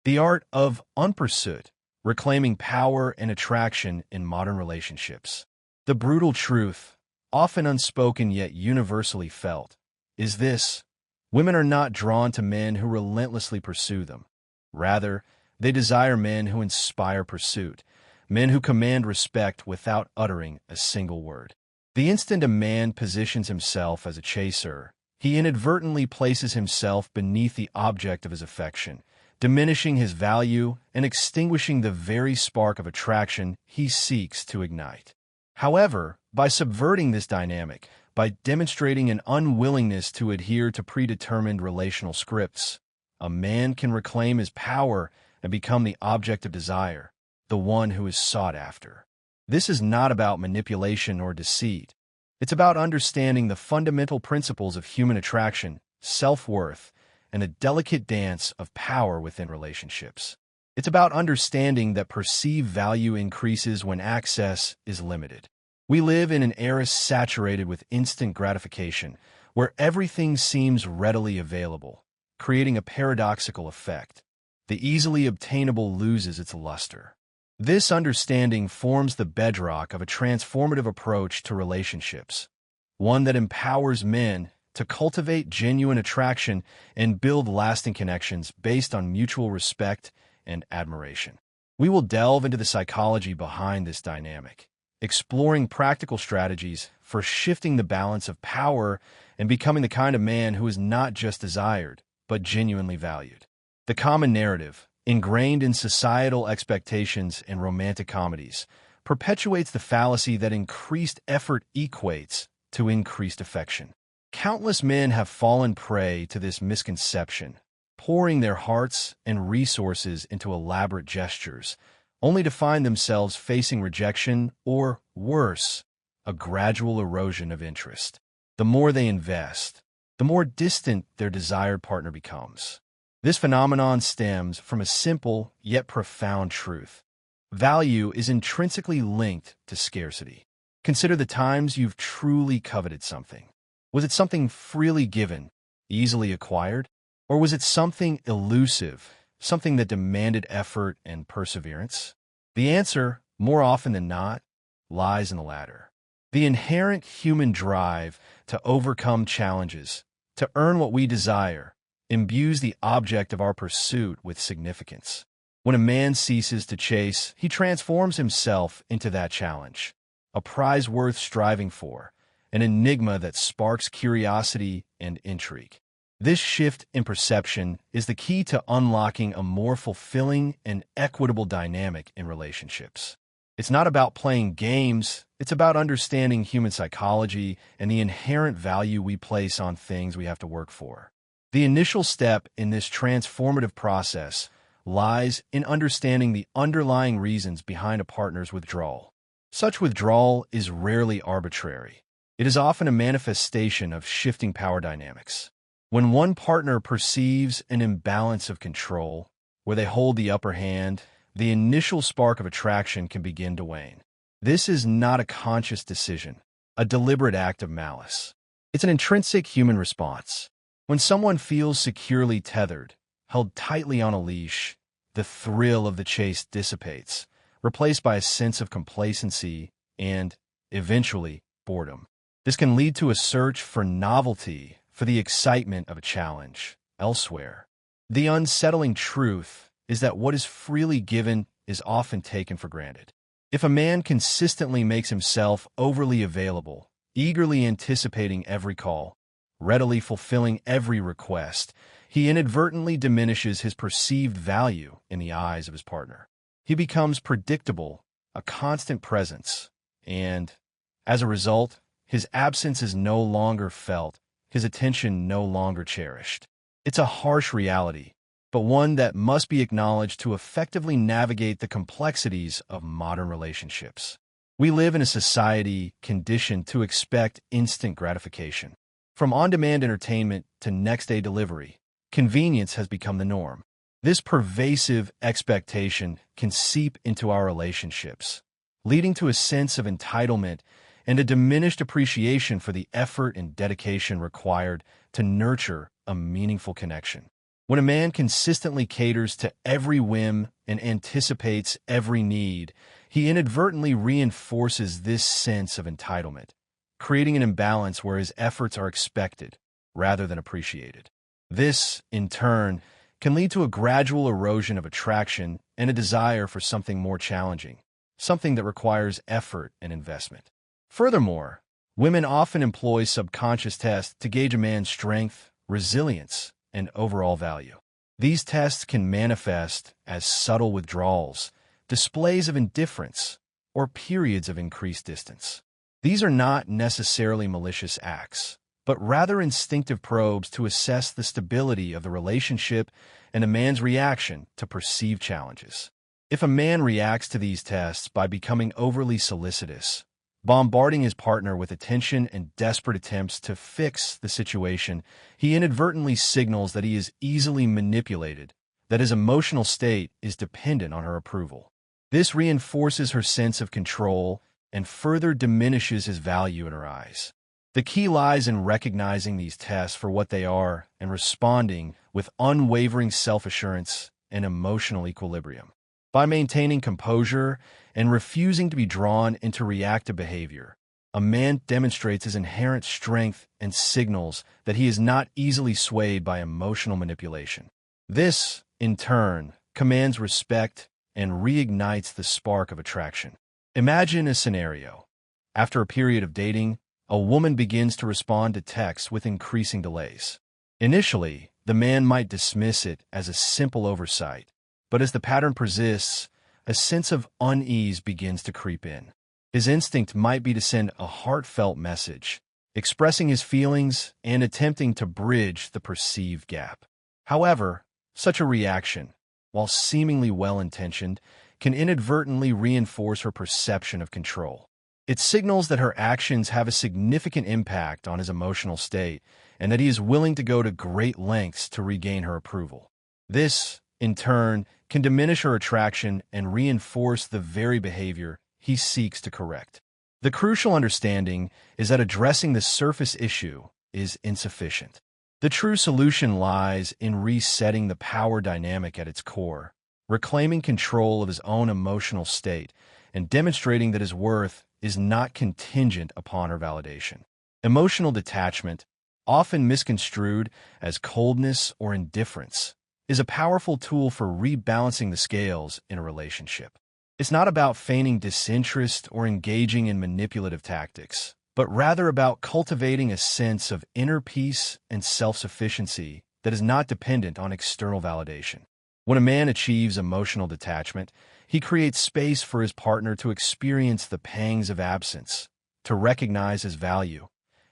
The art of unpursuit, reclaiming power and attraction in modern relationships. The brutal truth, often unspoken yet universally felt, is this: women are not drawn to men who relentlessly pursue them. Rather, they desire men who inspire pursuit, men who command respect without uttering a single word. The instant a man positions himself as a chaser, he inadvertently places himself beneath the object of his affection, diminishing his value and extinguishing the very spark of attraction he seeks to ignite. However, by subverting this dynamic, by demonstrating an unwillingness to adhere to predetermined relational scripts, a man can reclaim his power and become the object of desire, the one who is sought after. This is not about manipulation or deceit. It's about understanding the fundamental principles of human attraction, self-worth, and a delicate dance of power within relationships. It's about understanding that perceived value increases when access is limited. We live in an era saturated with instant gratification, where everything seems readily available, creating a paradoxical effect. The easily obtainable loses its luster. This understanding forms the bedrock of a transformative approach to relationships, one that empowers men to cultivate genuine attraction and build lasting connections based on mutual respect and admiration. We will delve into the psychology behind this dynamic, exploring practical strategies for shifting the balance of power and becoming the kind of man who is not just desired, but genuinely valued. The common narrative, ingrained in societal expectations and romantic comedies, perpetuates the fallacy that increased effort equates to increased affection. Countless men have fallen prey to this misconception, pouring their hearts and resources into elaborate gestures, only to find themselves facing rejection or, worse, a gradual erosion of interest. The more they invest, the more distant their desired partner becomes. This phenomenon stems from a simple yet profound truth. Value is intrinsically linked to scarcity. Consider the times you've truly coveted something. Was it something freely given, easily acquired? Or was it something elusive, something that demanded effort and perseverance? The answer, more often than not, lies in the latter. The inherent human drive to overcome challenges, to earn what we desire, imbues the object of our pursuit with significance. When a man ceases to chase, he transforms himself into that challenge, a prize worth striving for, an enigma that sparks curiosity and intrigue. This shift in perception is the key to unlocking a more fulfilling and equitable dynamic in relationships. It's not about playing games, it's about understanding human psychology and the inherent value we place on things we have to work for. The initial step in this transformative process lies in understanding the underlying reasons behind a partner's withdrawal. Such withdrawal is rarely arbitrary. It is often a manifestation of shifting power dynamics. When one partner perceives an imbalance of control, where they hold the upper hand, the initial spark of attraction can begin to wane. This is not a conscious decision, a deliberate act of malice. It's an intrinsic human response. When someone feels securely tethered, held tightly on a leash, the thrill of the chase dissipates, replaced by a sense of complacency and, eventually, boredom. This can lead to a search for novelty, for the excitement of a challenge elsewhere. The unsettling truth is that what is freely given is often taken for granted. If a man consistently makes himself overly available, eagerly anticipating every call, readily fulfilling every request, he inadvertently diminishes his perceived value in the eyes of his partner. He becomes predictable, a constant presence, and, as a result, his absence is no longer felt, his attention no longer cherished. It's a harsh reality, but one that must be acknowledged to effectively navigate the complexities of modern relationships. We live in a society conditioned to expect instant gratification. From on-demand entertainment to next-day delivery, convenience has become the norm. This pervasive expectation can seep into our relationships, leading to a sense of entitlement and a diminished appreciation for the effort and dedication required to nurture a meaningful connection. When a man consistently caters to every whim and anticipates every need, he inadvertently reinforces this sense of entitlement, creating an imbalance where his efforts are expected rather than appreciated. This, in turn, can lead to a gradual erosion of attraction and a desire for something more challenging, something that requires effort and investment. Furthermore, women often employ subconscious tests to gauge a man's strength, resilience, and overall value. These tests can manifest as subtle withdrawals, displays of indifference, or periods of increased distance. These are not necessarily malicious acts, but rather instinctive probes to assess the stability of the relationship and a man's reaction to perceived challenges. If a man reacts to these tests by becoming overly solicitous, bombarding his partner with attention and desperate attempts to fix the situation, he inadvertently signals that he is easily manipulated, that his emotional state is dependent on her approval. This reinforces her sense of control and further diminishes his value in her eyes. The key lies in recognizing these tests for what they are and responding with unwavering self-assurance and emotional equilibrium. By maintaining composure and refusing to be drawn into reactive behavior, a man demonstrates his inherent strength and signals that he is not easily swayed by emotional manipulation. This, in turn, commands respect and reignites the spark of attraction. Imagine a scenario. After a period of dating, a woman begins to respond to texts with increasing delays. Initially, the man might dismiss it as a simple oversight, but as the pattern persists, a sense of unease begins to creep in. His instinct might be to send a heartfelt message, expressing his feelings and attempting to bridge the perceived gap. However, such a reaction, while seemingly well-intentioned, can inadvertently reinforce her perception of control. It signals that her actions have a significant impact on his emotional state and that he is willing to go to great lengths to regain her approval. This, in turn, can diminish her attraction and reinforce the very behavior he seeks to correct. The crucial understanding is that addressing the surface issue is insufficient. The true solution lies in resetting the power dynamic at its core, reclaiming control of his own emotional state, and demonstrating that his worth is not contingent upon her validation. Emotional detachment, often misconstrued as coldness or indifference, is a powerful tool for rebalancing the scales in a relationship. It's not about feigning disinterest or engaging in manipulative tactics, but rather about cultivating a sense of inner peace and self-sufficiency that is not dependent on external validation. When a man achieves emotional detachment, he creates space for his partner to experience the pangs of absence, to recognize his value,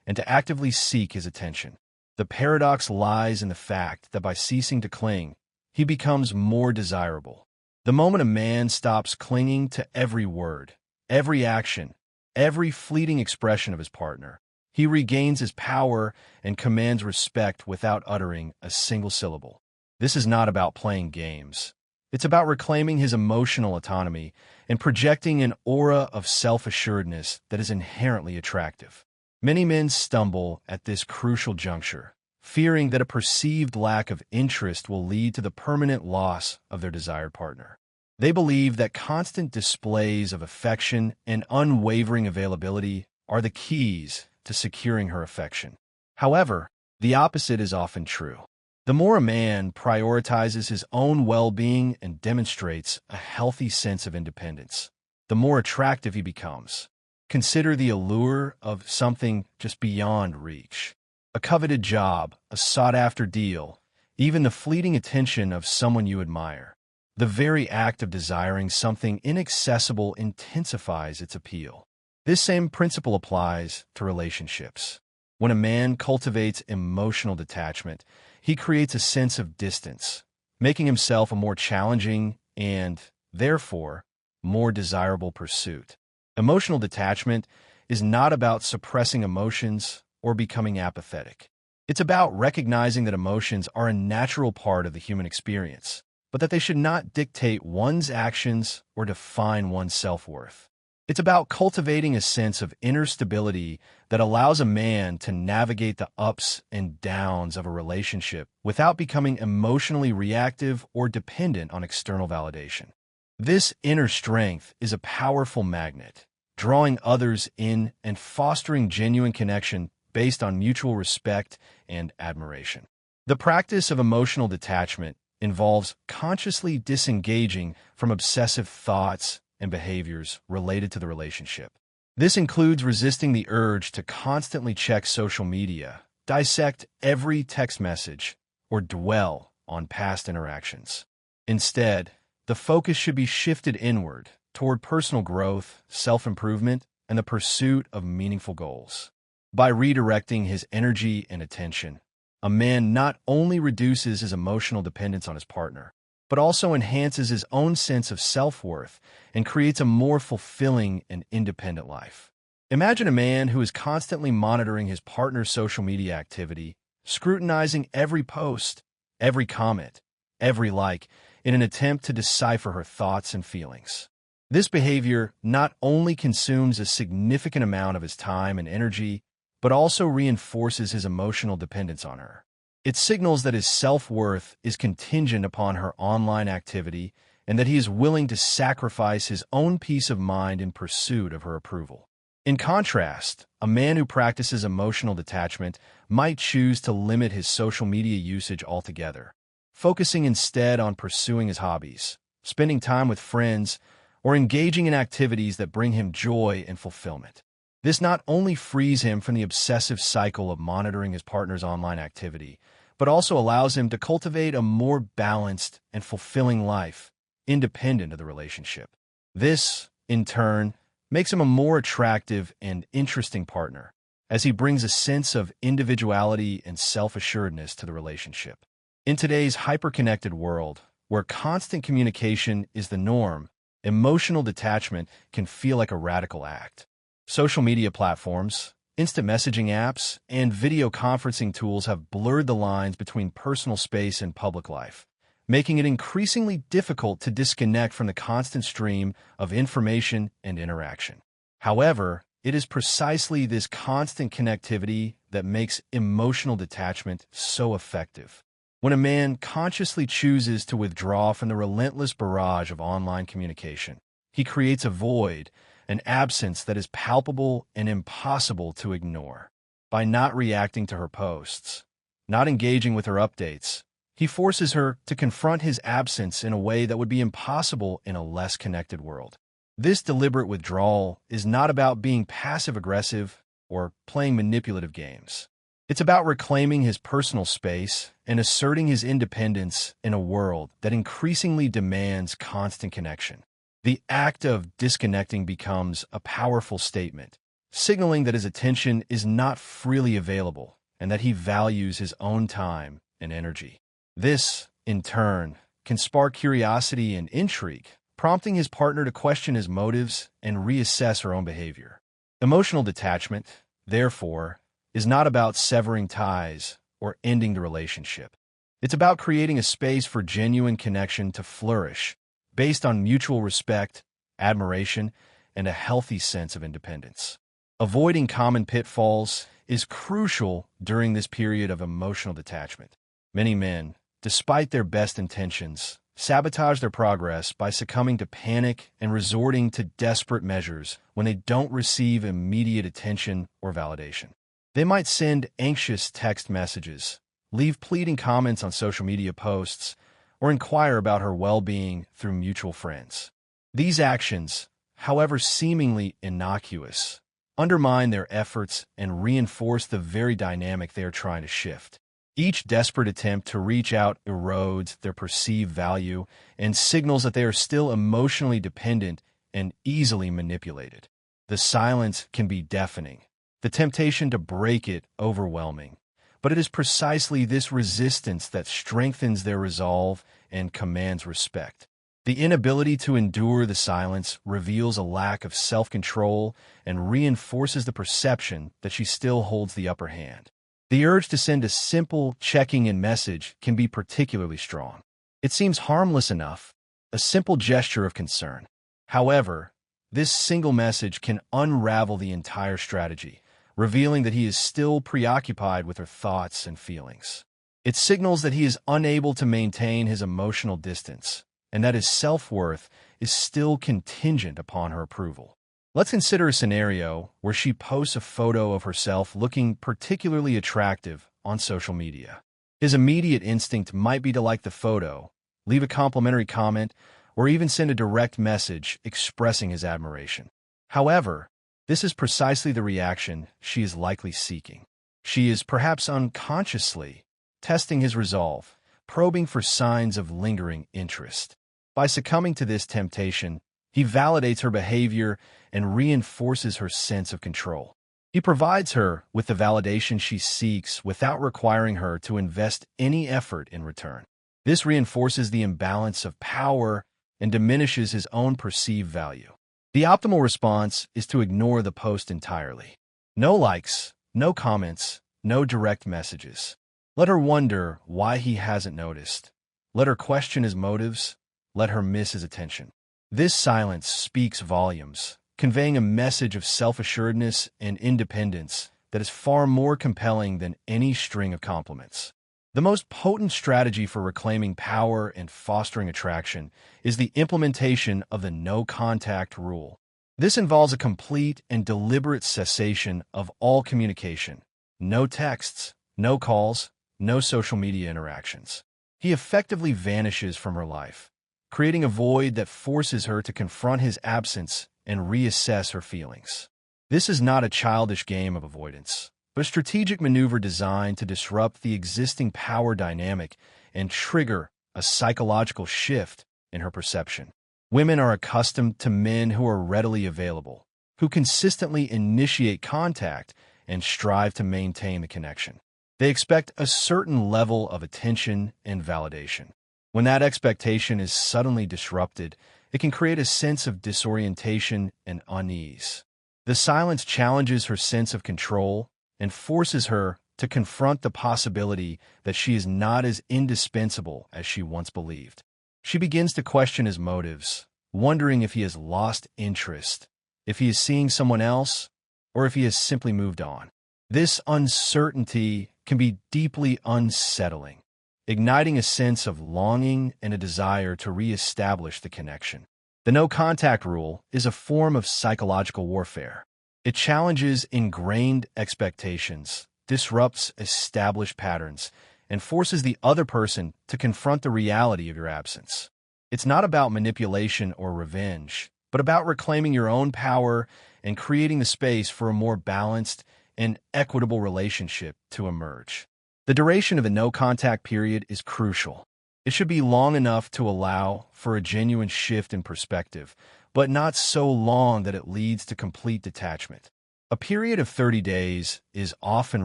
and to actively seek his attention. The paradox lies in the fact that by ceasing to cling, he becomes more desirable. The moment a man stops clinging to every word, every action, every fleeting expression of his partner, he regains his power and commands respect without uttering a single syllable. This is not about playing games. It's about reclaiming his emotional autonomy and projecting an aura of self-assuredness that is inherently attractive. Many men stumble at this crucial juncture, fearing that a perceived lack of interest will lead to the permanent loss of their desired partner. They believe that constant displays of affection and unwavering availability are the keys to securing her affection. However, the opposite is often true. The more a man prioritizes his own well-being and demonstrates a healthy sense of independence, the more attractive he becomes. Consider the allure of something just beyond reach. A coveted job, a sought-after deal, even the fleeting attention of someone you admire. The very act of desiring something inaccessible intensifies its appeal. This same principle applies to relationships. When a man cultivates emotional detachment, he creates a sense of distance, making himself a more challenging and, therefore, more desirable pursuit. Emotional detachment is not about suppressing emotions or becoming apathetic. It's about recognizing that emotions are a natural part of the human experience, but that they should not dictate one's actions or define one's self-worth. It's about cultivating a sense of inner stability that allows a man to navigate the ups and downs of a relationship without becoming emotionally reactive or dependent on external validation. This inner strength is a powerful magnet, drawing others in and fostering genuine connection based on mutual respect and admiration. The practice of emotional detachment involves consciously disengaging from obsessive thoughts and behaviors related to the relationship. This includes resisting the urge to constantly check social media, dissect every text message, or dwell on past interactions. Instead, the focus should be shifted inward toward personal growth, self-improvement, and the pursuit of meaningful goals. By redirecting his energy and attention, a man not only reduces his emotional dependence on his partner, but also enhances his own sense of self-worth and creates a more fulfilling and independent life. Imagine a man who is constantly monitoring his partner's social media activity, scrutinizing every post, every comment, every like, in an attempt to decipher her thoughts and feelings. This behavior not only consumes a significant amount of his time and energy, but also reinforces his emotional dependence on her. It signals that his self-worth is contingent upon her online activity and that he is willing to sacrifice his own peace of mind in pursuit of her approval. In contrast, a man who practices emotional detachment might choose to limit his social media usage altogether, focusing instead on pursuing his hobbies, spending time with friends, or engaging in activities that bring him joy and fulfillment. This not only frees him from the obsessive cycle of monitoring his partner's online activity, but also allows him to cultivate a more balanced and fulfilling life, independent of the relationship. This, in turn, makes him a more attractive and interesting partner, as he brings a sense of individuality and self-assuredness to the relationship. In today's hyper-connected world, where constant communication is the norm, emotional detachment can feel like a radical act. Social media platforms, instant messaging apps, and video conferencing tools have blurred the lines between personal space and public life, making it increasingly difficult to disconnect from the constant stream of information and interaction. However, it is precisely this constant connectivity that makes emotional detachment so effective. When a man consciously chooses to withdraw from the relentless barrage of online communication, he creates a void, an absence that is palpable and impossible to ignore. By not reacting to her posts, not engaging with her updates, he forces her to confront his absence in a way that would be impossible in a less connected world. This deliberate withdrawal is not about being passive-aggressive or playing manipulative games. It's about reclaiming his personal space and asserting his independence in a world that increasingly demands constant connection. The act of disconnecting becomes a powerful statement, signaling that his attention is not freely available and that he values his own time and energy. This, in turn, can spark curiosity and intrigue, prompting his partner to question his motives and reassess her own behavior. Emotional detachment, therefore, is not about severing ties or ending the relationship. It's about creating a space for genuine connection to flourish, based on mutual respect, admiration, and a healthy sense of independence. Avoiding common pitfalls is crucial during this period of emotional detachment. Many men, despite their best intentions, sabotage their progress by succumbing to panic and resorting to desperate measures when they don't receive immediate attention or validation. They might send anxious text messages, leave pleading comments on social media posts, or inquire about her well-being through mutual friends. These actions, however seemingly innocuous, undermine their efforts and reinforce the very dynamic they are trying to shift. Each desperate attempt to reach out erodes their perceived value and signals that they are still emotionally dependent and easily manipulated. The silence can be deafening, the temptation to break it overwhelming. But it is precisely this resistance that strengthens their resolve and commands respect. The inability to endure the silence reveals a lack of self-control and reinforces the perception that she still holds the upper hand. The urge to send a simple checking-in message can be particularly strong. It seems harmless enough, a simple gesture of concern. However, This single message can unravel the entire strategy, revealing that he is still preoccupied with her thoughts and feelings. It signals that he is unable to maintain his emotional distance, and that his self-worth is still contingent upon her approval. Let's consider a scenario where she posts a photo of herself looking particularly attractive on social media. His immediate instinct might be to like the photo, leave a complimentary comment, or even send a direct message expressing his admiration. However, this is precisely the reaction she is likely seeking. She is perhaps unconsciously testing his resolve, probing for signs of lingering interest. By succumbing to this temptation, he validates her behavior and reinforces her sense of control. He provides her with the validation she seeks without requiring her to invest any effort in return. This reinforces the imbalance of power and diminishes his own perceived value. The optimal response is to ignore the post entirely. No likes, no comments, no direct messages. Let her wonder why he hasn't noticed. Let her question his motives. Let her miss his attention. This silence speaks volumes, conveying a message of self-assuredness and independence that is far more compelling than any string of compliments. The most potent strategy for reclaiming power and fostering attraction is the implementation of the no-contact rule. This involves a complete and deliberate cessation of all communication. No texts, no calls, no social media interactions. He effectively vanishes from her life, creating a void that forces her to confront his absence and reassess her feelings. This is not a childish game of avoidance, but a strategic maneuver designed to disrupt the existing power dynamic and trigger a psychological shift in her perception. Women are accustomed to men who are readily available, who consistently initiate contact and strive to maintain the connection. They expect a certain level of attention and validation. When that expectation is suddenly disrupted, it can create a sense of disorientation and unease. The silence challenges her sense of control and forces her to confront the possibility that she is not as indispensable as she once believed. She begins to question his motives, wondering if he has lost interest, if he is seeing someone else, or if he has simply moved on. This uncertainty can be deeply unsettling, igniting a sense of longing and a desire to reestablish the connection. The no-contact rule is a form of psychological warfare. It challenges ingrained expectations, disrupts established patterns, and forces the other person to confront the reality of your absence. It's not about manipulation or revenge, but about reclaiming your own power and creating the space for a more balanced and equitable relationship to emerge. The duration of the no-contact period is crucial. It should be long enough to allow for a genuine shift in perspective, but not so long that it leads to complete detachment. A period of 30 days is often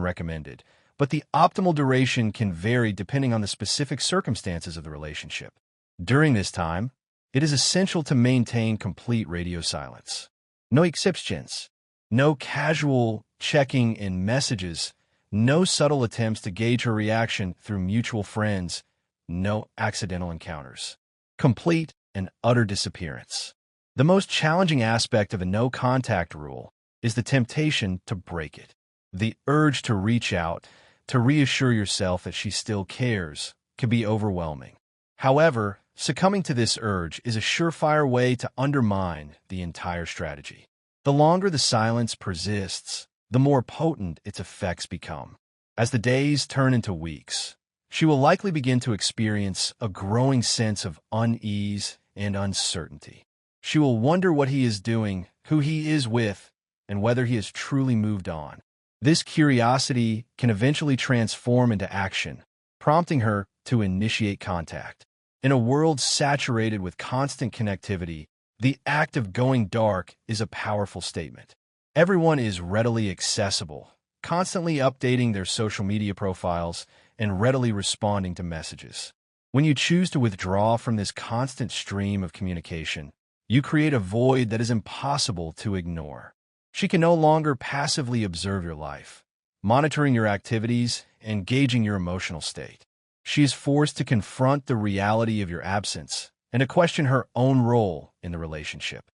recommended, but the optimal duration can vary depending on the specific circumstances of the relationship. During this time, it is essential to maintain complete radio silence. No exceptions, no casual checking in messages, no subtle attempts to gauge her reaction through mutual friends, no accidental encounters. Complete and utter disappearance. The most challenging aspect of a no-contact rule is the temptation to break it. The urge to reach out, to reassure yourself that she still cares, can be overwhelming. However, succumbing to this urge is a surefire way to undermine the entire strategy. The longer the silence persists, the more potent its effects become. As the days turn into weeks, she will likely begin to experience a growing sense of unease and uncertainty. She will wonder what he is doing, who he is with, and whether he has truly moved on. This curiosity can eventually transform into action, prompting her to initiate contact. In a world saturated with constant connectivity, the act of going dark is a powerful statement. Everyone is readily accessible, constantly updating their social media profiles and readily responding to messages. When you choose to withdraw from this constant stream of communication, you create a void that is impossible to ignore. She can no longer passively observe your life, monitoring your activities and gauging your emotional state. She is forced to confront the reality of your absence and to question her own role in the relationship.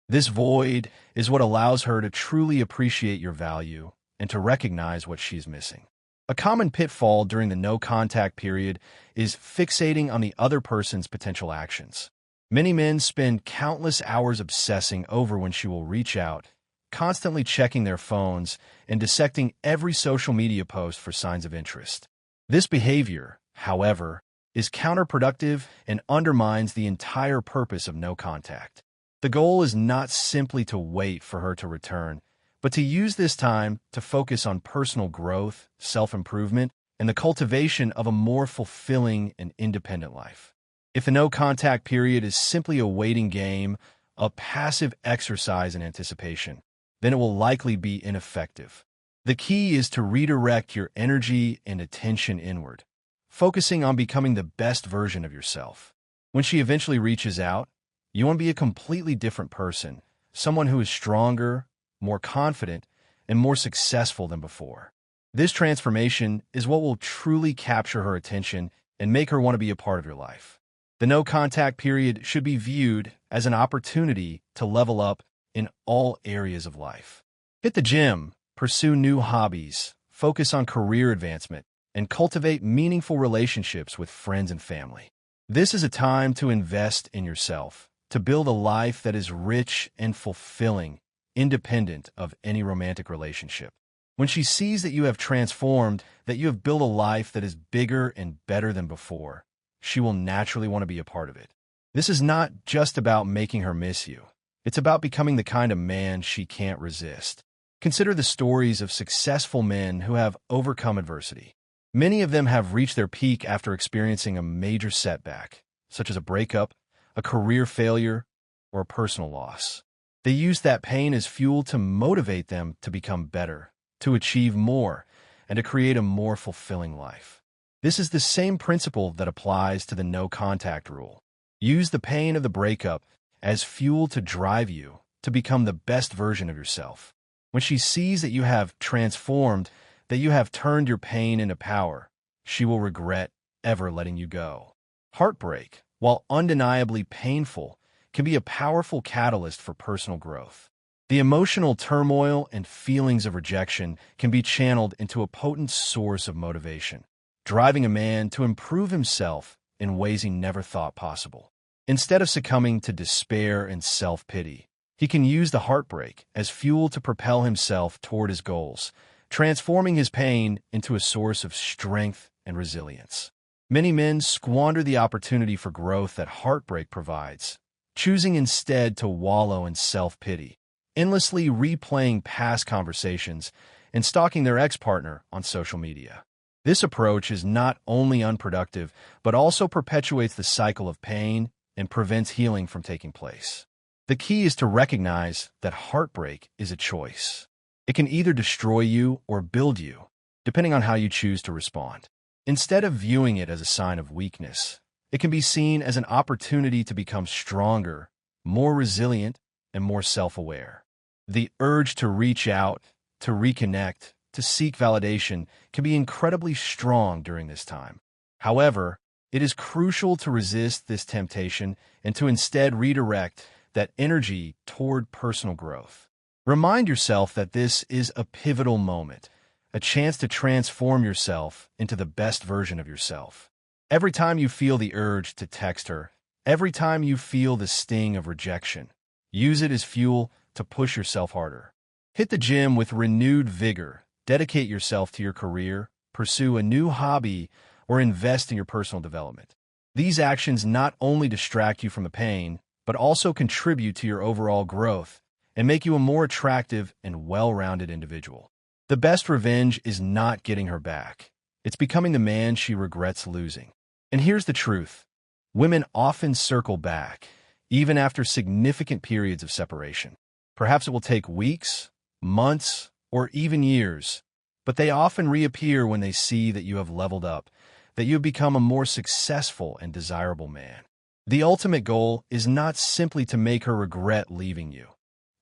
This void is what allows her to truly appreciate your value and to recognize what she's missing. A common pitfall during the no-contact period is fixating on the other person's potential actions. Many men spend countless hours obsessing over when she will reach out, constantly checking their phones and dissecting every social media post for signs of interest. This behavior, however, is counterproductive and undermines the entire purpose of no contact. The goal is not simply to wait for her to return, but to use this time to focus on personal growth, self-improvement, and the cultivation of a more fulfilling and independent life. If the no-contact period is simply a waiting game, a passive exercise in anticipation, then it will likely be ineffective. The key is to redirect your energy and attention inward, focusing on becoming the best version of yourself. When she eventually reaches out, you want to be a completely different person, someone who is stronger, more confident, and more successful than before. This transformation is what will truly capture her attention and make her want to be a part of your life. The no-contact period should be viewed as an opportunity to level up in all areas of life. Hit the gym, pursue new hobbies, focus on career advancement, and cultivate meaningful relationships with friends and family. This is a time to invest in yourself, to build a life that is rich and fulfilling, independent of any romantic relationship. When she sees that you have transformed, that you have built a life that is bigger and better than before, she will naturally want to be a part of it. This is not just about making her miss you. It's about becoming the kind of man she can't resist. Consider the stories of successful men who have overcome adversity. Many of them have reached their peak after experiencing a major setback, such as a breakup, a career failure, or a personal loss. They use that pain as fuel to motivate them to become better, to achieve more, and to create a more fulfilling life. This is the same principle that applies to the no-contact rule. Use the pain of the breakup as fuel to drive you to become the best version of yourself. When she sees that you have transformed, that you have turned your pain into power, she will regret ever letting you go. Heartbreak, while undeniably painful, can be a powerful catalyst for personal growth. The emotional turmoil and feelings of rejection can be channeled into a potent source of motivation, driving a man to improve himself in ways he never thought possible. Instead of succumbing to despair and self-pity, he can use the heartbreak as fuel to propel himself toward his goals, transforming his pain into a source of strength and resilience. Many men squander the opportunity for growth that heartbreak provides, choosing instead to wallow in self-pity, endlessly replaying past conversations and stalking their ex-partner on social media. This approach is not only unproductive, but also perpetuates the cycle of pain and prevents healing from taking place. The key is to recognize that heartbreak is a choice. It can either destroy you or build you, depending on how you choose to respond. Instead of viewing it as a sign of weakness, it can be seen as an opportunity to become stronger, more resilient, and more self-aware. The urge to reach out, to reconnect, to seek validation can be incredibly strong during this time. However, it is crucial to resist this temptation and to instead redirect that energy toward personal growth. Remind yourself that this is a pivotal moment, a chance to transform yourself into the best version of yourself. Every time you feel the urge to text her, every time you feel the sting of rejection, use it as fuel to push yourself harder. Hit the gym with renewed vigor, dedicate yourself to your career, pursue a new hobby, or invest in your personal development. These actions not only distract you from the pain, but also contribute to your overall growth and make you a more attractive and well-rounded individual. The best revenge is not getting her back. It's becoming the man she regrets losing. And here's the truth. Women often circle back, even after significant periods of separation. Perhaps it will take weeks, months, or even years, but they often reappear when they see that you have leveled up, that you have become a more successful and desirable man. The ultimate goal is not simply to make her regret leaving you,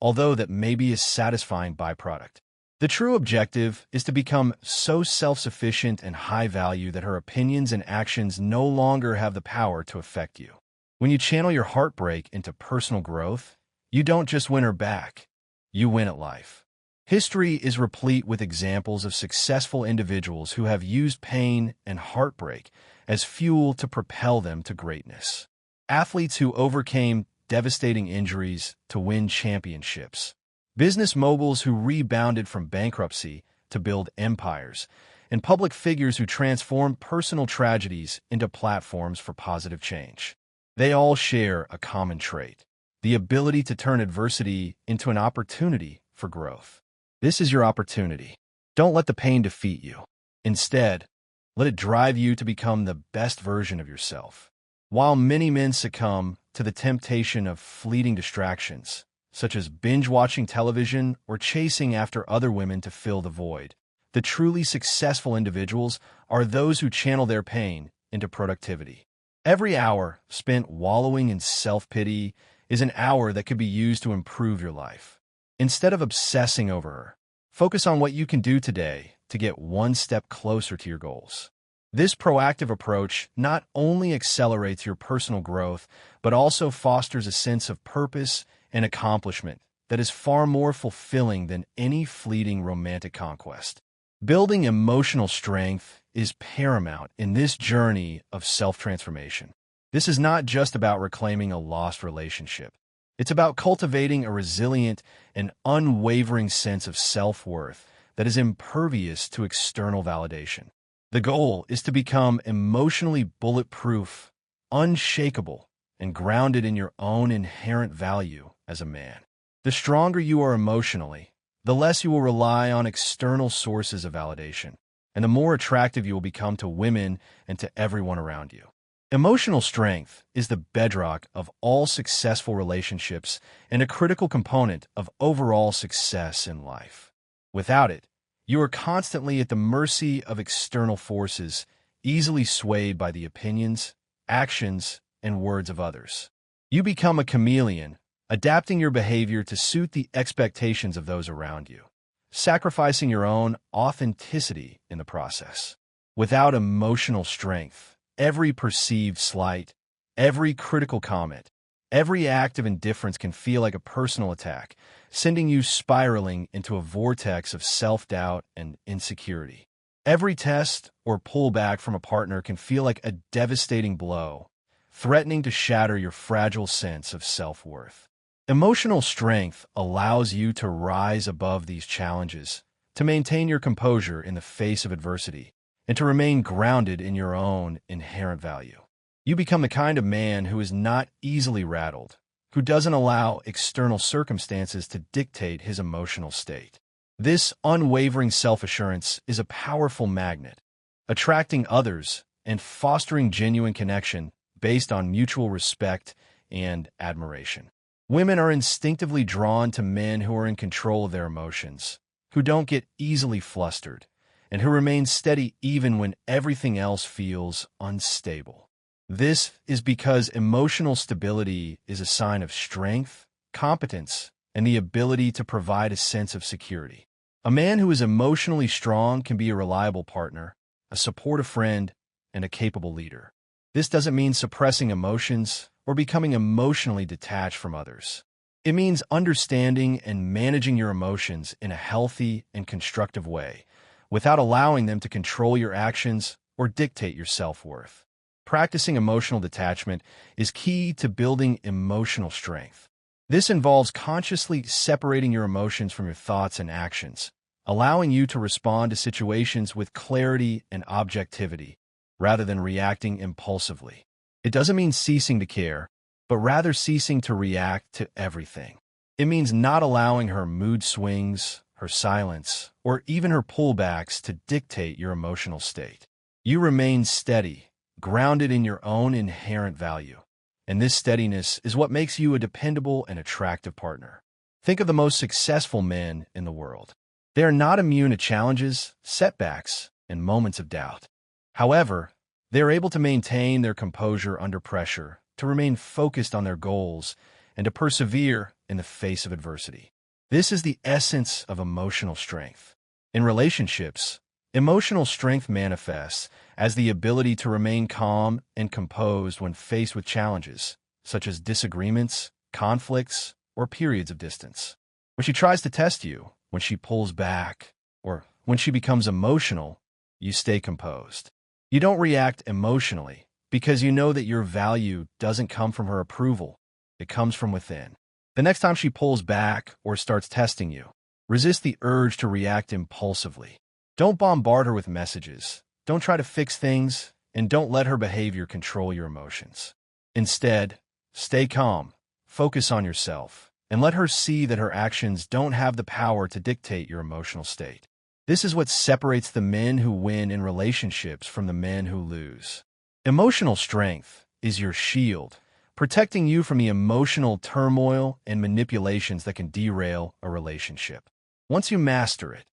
although that may be a satisfying byproduct. The true objective is to become so self-sufficient and high-value that her opinions and actions no longer have the power to affect you. When you channel your heartbreak into personal growth, You don't just win her back, you win at life. History is replete with examples of successful individuals who have used pain and heartbreak as fuel to propel them to greatness. Athletes who overcame devastating injuries to win championships. Business moguls who rebounded from bankruptcy to build empires, and public figures who transformed personal tragedies into platforms for positive change. They all share a common trait: the ability to turn adversity into an opportunity for growth. This is your opportunity. Don't let the pain defeat you. Instead, let it drive you to become the best version of yourself. While many men succumb to the temptation of fleeting distractions, such as binge-watching television or chasing after other women to fill the void, the truly successful individuals are those who channel their pain into productivity. Every hour spent wallowing in self-pity is an hour that could be used to improve your life. Instead of obsessing over her, focus on what you can do today to get one step closer to your goals. This proactive approach not only accelerates your personal growth, but also fosters a sense of purpose and accomplishment that is far more fulfilling than any fleeting romantic conquest. Building emotional strength is paramount in this journey of self-transformation. This is not just about reclaiming a lost relationship. It's about cultivating a resilient and unwavering sense of self-worth that is impervious to external validation. The goal is to become emotionally bulletproof, unshakable, and grounded in your own inherent value as a man. The stronger you are emotionally, the less you will rely on external sources of validation, and the more attractive you will become to women and to everyone around you. Emotional strength is the bedrock of all successful relationships and a critical component of overall success in life. Without it, you are constantly at the mercy of external forces, easily swayed by the opinions, actions, and words of others. You become a chameleon, adapting your behavior to suit the expectations of those around you, sacrificing your own authenticity in the process. Without emotional strength, every perceived slight, every critical comment, every act of indifference can feel like a personal attack, sending you spiraling into a vortex of self-doubt and insecurity. Every test or pullback from a partner can feel like a devastating blow, threatening to shatter your fragile sense of self-worth. Emotional strength allows you to rise above these challenges, to maintain your composure in the face of adversity, and to remain grounded in your own inherent value. You become the kind of man who is not easily rattled, who doesn't allow external circumstances to dictate his emotional state. This unwavering self-assurance is a powerful magnet, attracting others and fostering genuine connection based on mutual respect and admiration. Women are instinctively drawn to men who are in control of their emotions, who don't get easily flustered, and who remain steady even when everything else feels unstable. This is because emotional stability is a sign of strength, competence, and the ability to provide a sense of security. A man who is emotionally strong can be a reliable partner, a supportive friend, and a capable leader. This doesn't mean suppressing emotions or becoming emotionally detached from others. It means understanding and managing your emotions in a healthy and constructive way, without allowing them to control your actions or dictate your self-worth. Practicing emotional detachment is key to building emotional strength. This involves consciously separating your emotions from your thoughts and actions, allowing you to respond to situations with clarity and objectivity, rather than reacting impulsively. It doesn't mean ceasing to care, but rather ceasing to react to everything. It means not allowing her mood swings, her silence, or even her pullbacks to dictate your emotional state. You remain steady, grounded in your own inherent value, and this steadiness is what makes you a dependable and attractive partner. Think of the most successful men in the world. They are not immune to challenges, setbacks, and moments of doubt. However, they are able to maintain their composure under pressure, to remain focused on their goals, and to persevere in the face of adversity. This is the essence of emotional strength. In relationships, emotional strength manifests as the ability to remain calm and composed when faced with challenges, such as disagreements, conflicts, or periods of distance. When she tries to test you, when she pulls back, or when she becomes emotional, you stay composed. You don't react emotionally because you know that your value doesn't come from her approval. It comes from within. The next time she pulls back or starts testing you, resist the urge to react impulsively. Don't bombard her with messages. Don't try to fix things, and don't let her behavior control your emotions. Instead, stay calm, focus on yourself, and let her see that her actions don't have the power to dictate your emotional state. This is what separates the men who win in relationships from the men who lose. Emotional strength is your shield, protecting you from the emotional turmoil and manipulations that can derail a relationship. Once you master it,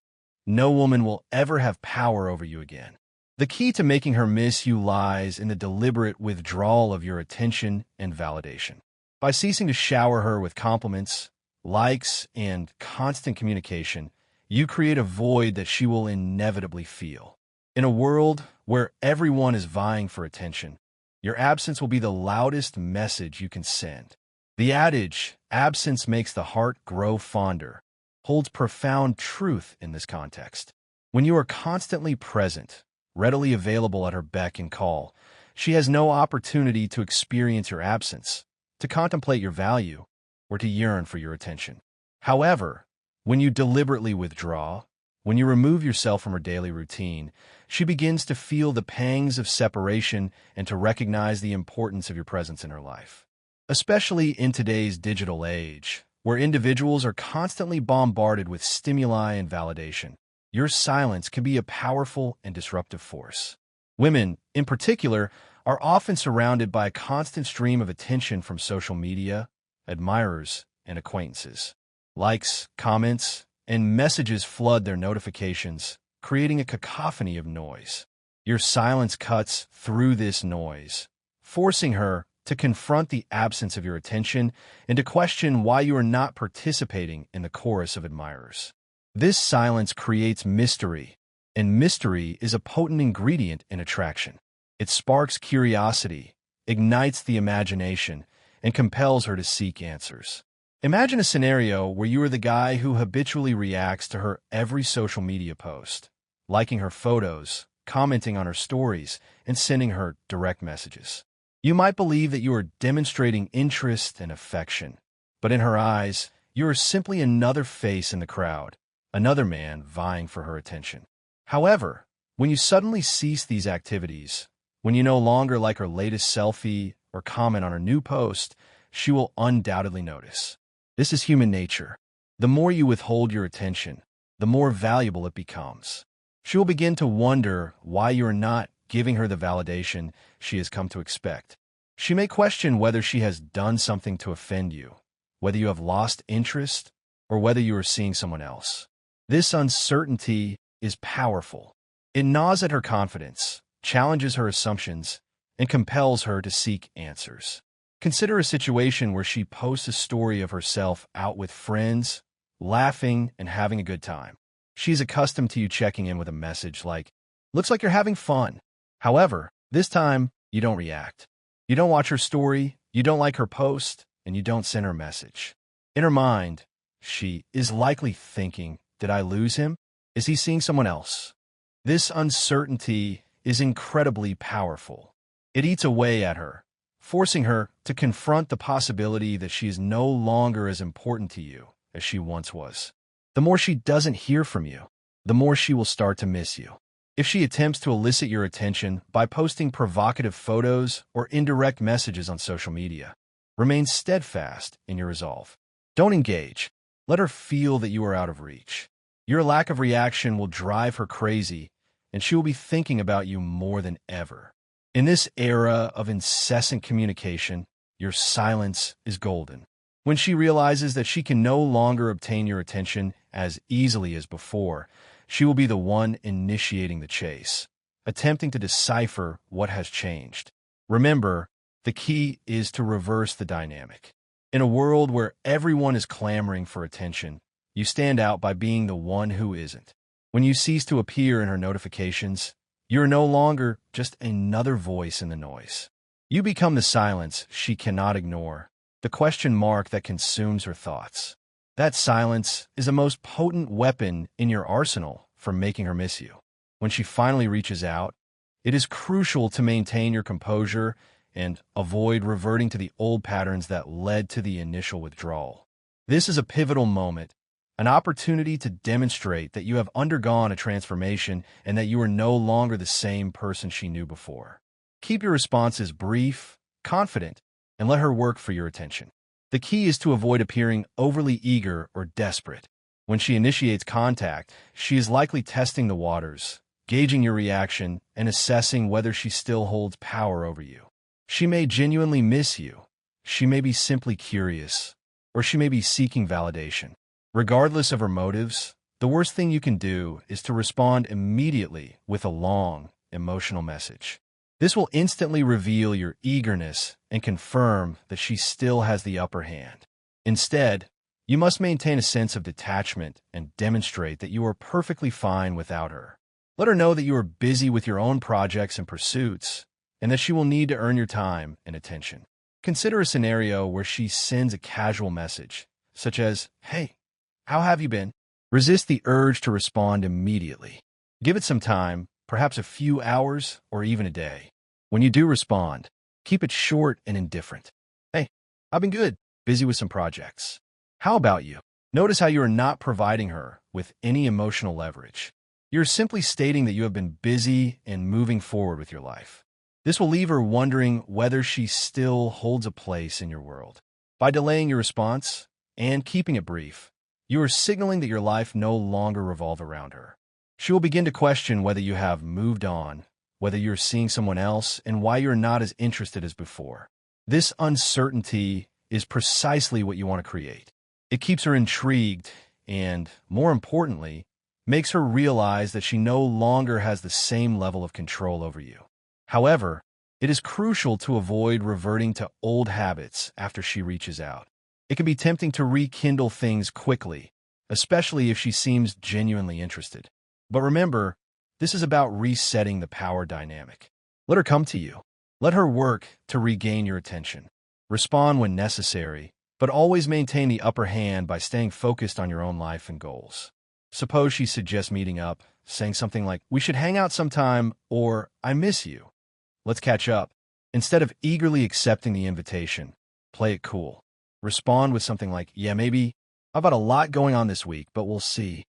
no woman will ever have power over you again. The key to making her miss you lies in the deliberate withdrawal of your attention and validation. By ceasing to shower her with compliments, likes, and constant communication, you create a void that she will inevitably feel. In a world where everyone is vying for attention, your absence will be the loudest message you can send. The adage, "absence makes the heart grow fonder," holds profound truth in this context. When you are constantly present, readily available at her beck and call, she has no opportunity to experience your absence, to contemplate your value, or to yearn for your attention. However, when you deliberately withdraw, when you remove yourself from her daily routine, she begins to feel the pangs of separation and to recognize the importance of your presence in her life. Especially in today's digital age, where individuals are constantly bombarded with stimuli and validation, your silence can be a powerful and disruptive force. Women, in particular, are often surrounded by a constant stream of attention from social media, admirers, and acquaintances. Likes, comments, and messages flood their notifications, creating a cacophony of noise. Your silence cuts through this noise, forcing her to confront the absence of your attention and to question why you are not participating in the chorus of admirers. This silence creates mystery, and mystery is a potent ingredient in attraction. It sparks curiosity, ignites the imagination, and compels her to seek answers. Imagine a scenario where you are the guy who habitually reacts to her every social media post, liking her photos, commenting on her stories, and sending her direct messages. You might believe that you are demonstrating interest and affection, but in her eyes, you are simply another face in the crowd, another man vying for her attention. However, when you suddenly cease these activities, when you no longer like her latest selfie or comment on her new post, she will undoubtedly notice. This is human nature. The more you withhold your attention, the more valuable it becomes. She will begin to wonder why you are not giving her the validation she has come to expect. She may question whether she has done something to offend you, whether you have lost interest, or whether you are seeing someone else. This uncertainty is powerful. It gnaws at her confidence, challenges her assumptions, and compels her to seek answers. Consider a situation where she posts a story of herself out with friends, laughing and having a good time. She's accustomed to you checking in with a message like, "Looks like you're having fun." However, this time, you don't react. You don't watch her story, you don't like her post, and you don't send her a message. In her mind, she is likely thinking, "Did I lose him? Is he seeing someone else?" This uncertainty is incredibly powerful. It eats away at her, forcing her to confront the possibility that she is no longer as important to you as she once was. The more she doesn't hear from you, the more she will start to miss you. If she attempts to elicit your attention by posting provocative photos or indirect messages on social media, remain steadfast in your resolve. Don't engage. Let her feel that you are out of reach. Your lack of reaction will drive her crazy, and she will be thinking about you more than ever. In this era of incessant communication, your silence is golden. When she realizes that she can no longer obtain your attention as easily as before, she will be the one initiating the chase, attempting to decipher what has changed. Remember, the key is to reverse the dynamic. In a world where everyone is clamoring for attention, you stand out by being the one who isn't. When you cease to appear in her notifications, you are no longer just another voice in the noise. You become the silence she cannot ignore, the question mark that consumes her thoughts. That silence is the most potent weapon in your arsenal for making her miss you. When she finally reaches out, it is crucial to maintain your composure and avoid reverting to the old patterns that led to the initial withdrawal. This is a pivotal moment, an opportunity to demonstrate that you have undergone a transformation and that you are no longer the same person she knew before. Keep your responses brief, confident, and let her work for your attention. The key is to avoid appearing overly eager or desperate. When she initiates contact, she is likely testing the waters, gauging your reaction, and assessing whether she still holds power over you. She may genuinely miss you, she may be simply curious, or she may be seeking validation. Regardless of her motives, the worst thing you can do is to respond immediately with a long, emotional message. This will instantly reveal your eagerness and confirm that she still has the upper hand. Instead, you must maintain a sense of detachment and demonstrate that you are perfectly fine without her. Let her know that you are busy with your own projects and pursuits, and that she will need to earn your time and attention. Consider a scenario where she sends a casual message, such as, "Hey, how have you been?" Resist the urge to respond immediately. Give it some time, perhaps a few hours or even a day. When you do respond, keep it short and indifferent. "Hey, I've been good, busy with some projects. How about you?" Notice how you are not providing her with any emotional leverage. You're simply stating that you have been busy and moving forward with your life. This will leave her wondering whether she still holds a place in your world. By delaying your response and keeping it brief, you are signaling that your life no longer revolves around her. She will begin to question whether you have moved on, whether you're seeing someone else, and why you're not as interested as before. This uncertainty is precisely what you want to create. It keeps her intrigued and, more importantly, makes her realize that she no longer has the same level of control over you. However, it is crucial to avoid reverting to old habits after she reaches out. It can be tempting to rekindle things quickly, especially if she seems genuinely interested. But remember, this is about resetting the power dynamic. Let her come to you. Let her work to regain your attention. Respond when necessary, but always maintain the upper hand by staying focused on your own life and goals. Suppose she suggests meeting up, saying something like, "We should hang out sometime," or "I miss you. Let's catch up." Instead of eagerly accepting the invitation, play it cool. Respond with something like, "Yeah, maybe. I've got a lot going on this week, but we'll see."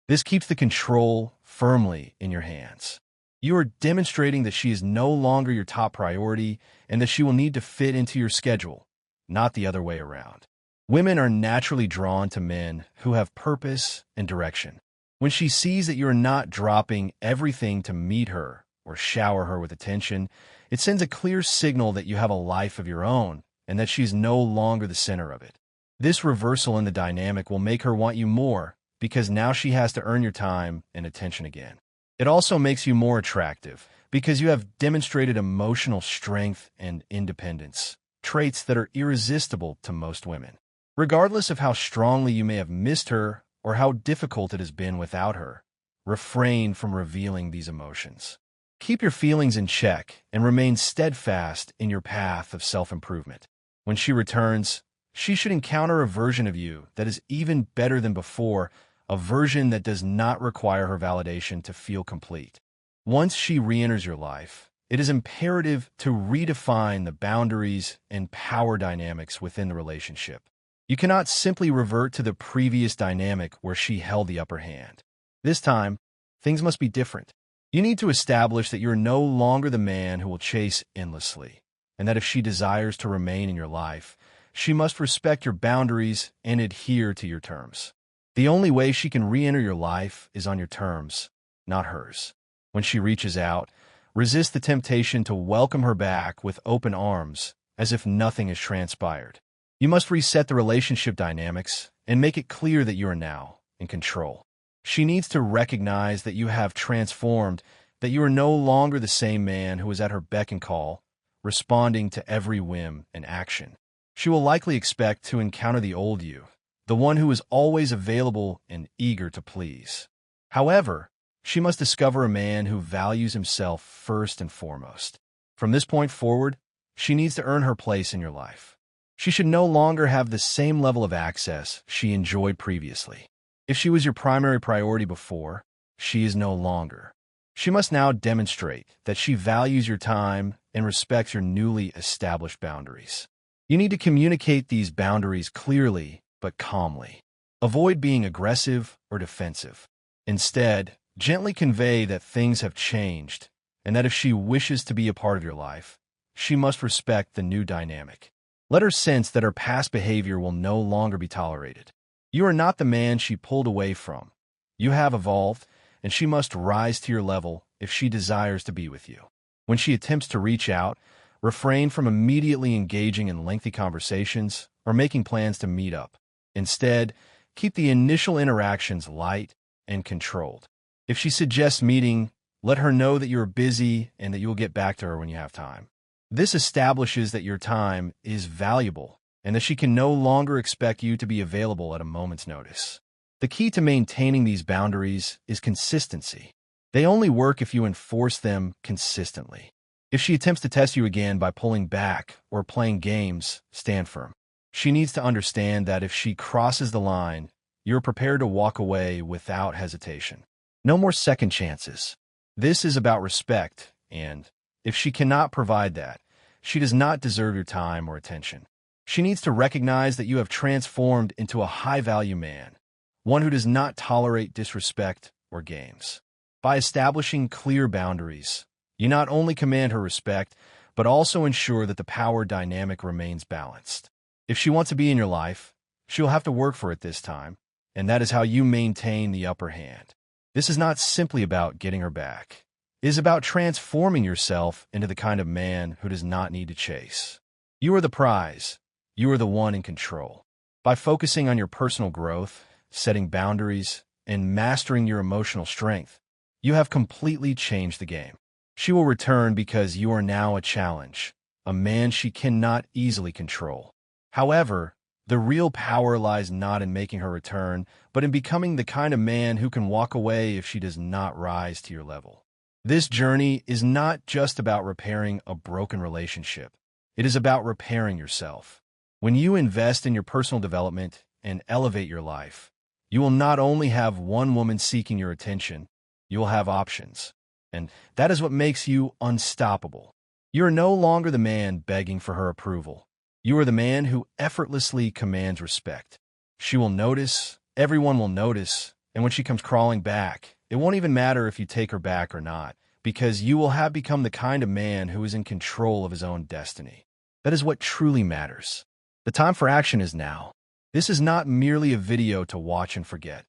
This keeps the control firmly in your hands. You are demonstrating that she is no longer your top priority and that she will need to fit into your schedule, not the other way around. Women are naturally drawn to men who have purpose and direction. When she sees that you are not dropping everything to meet her or shower her with attention, it sends a clear signal that you have a life of your own and that she's no longer the center of it. This reversal in the dynamic will make her want you more because now she has to earn your time and attention again. It also makes you more attractive because you have demonstrated emotional strength and independence, traits that are irresistible to most women. Regardless of how strongly you may have missed her or how difficult it has been without her, refrain from revealing these emotions. Keep your feelings in check and remain steadfast in your path of self-improvement. When she returns, she should encounter a version of you that is even better than before, a version that does not require her validation to feel complete. Once she re-enters your life, it is imperative to redefine the boundaries and power dynamics within the relationship. You cannot simply revert to the previous dynamic where she held the upper hand. This time, things must be different. You need to establish that you are no longer the man who will chase endlessly, and that if she desires to remain in your life, she must respect your boundaries and adhere to your terms. The only way she can re-enter your life is on your terms, not hers. When she reaches out, resist the temptation to welcome her back with open arms, as if nothing has transpired. You must reset the relationship dynamics and make it clear that you are now in control. She needs to recognize that you have transformed, that you are no longer the same man who is at her beck and call, responding to every whim and action. She will likely expect to encounter the old you, the one who is always available and eager to please. However, she must discover a man who values himself first and foremost. From this point forward, she needs to earn her place in your life. She should no longer have the same level of access she enjoyed previously. If she was your primary priority before, she is no longer. She must now demonstrate that she values your time and respects your newly established boundaries. You need to communicate these boundaries clearly but calmly. Avoid being aggressive or defensive. Instead, gently convey that things have changed and that if she wishes to be a part of your life, she must respect the new dynamic. Let her sense that her past behavior will no longer be tolerated. You are not the man she pulled away from. You have evolved, and she must rise to your level if she desires to be with you. When she attempts to reach out, refrain from immediately engaging in lengthy conversations or making plans to meet up. Instead, keep the initial interactions light and controlled. If she suggests meeting, let her know that you are busy and that you will get back to her when you have time. This establishes that your time is valuable and that she can no longer expect you to be available at a moment's notice. The key to maintaining these boundaries is consistency. They only work if you enforce them consistently. If she attempts to test you again by pulling back or playing games, stand firm. She needs to understand that if she crosses the line, you're prepared to walk away without hesitation. No more second chances. This is about respect, and if she cannot provide that, she does not deserve your time or attention. She needs to recognize that you have transformed into a high-value man, one who does not tolerate disrespect or games. By establishing clear boundaries, you not only command her respect, but also ensure that the power dynamic remains balanced. If she wants to be in your life, she will have to work for it this time, and that is how you maintain the upper hand. This is not simply about getting her back. It is about transforming yourself into the kind of man who does not need to chase. You are the prize. You are the one in control. By focusing on your personal growth, setting boundaries, and mastering your emotional strength, you have completely changed the game. She will return because you are now a challenge, a man she cannot easily control. However, the real power lies not in making her return, but in becoming the kind of man who can walk away if she does not rise to your level. This journey is not just about repairing a broken relationship. It is about repairing yourself. When you invest in your personal development and elevate your life, you will not only have one woman seeking your attention, you will have options. And that is what makes you unstoppable. You are no longer the man begging for her approval. You are the man who effortlessly commands respect. She will notice, everyone will notice, and when she comes crawling back, it won't even matter if you take her back or not, because you will have become the kind of man who is in control of his own destiny. That is what truly matters. The time for action is now. This is not merely a video to watch and forget.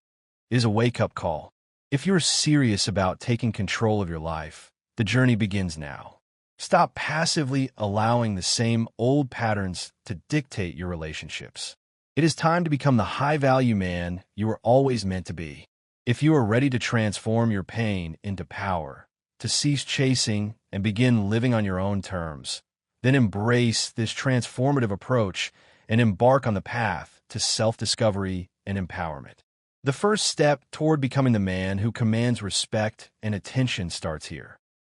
It is a wake-up call. If you're serious about taking control of your life, the journey begins now. Stop passively allowing the same old patterns to dictate your relationships. It is time to become the high-value man you were always meant to be. If you are ready to transform your pain into power, to cease chasing and begin living on your own terms, then embrace this transformative approach and embark on the path to self-discovery and empowerment. The first step toward becoming the man who commands respect and attention starts here.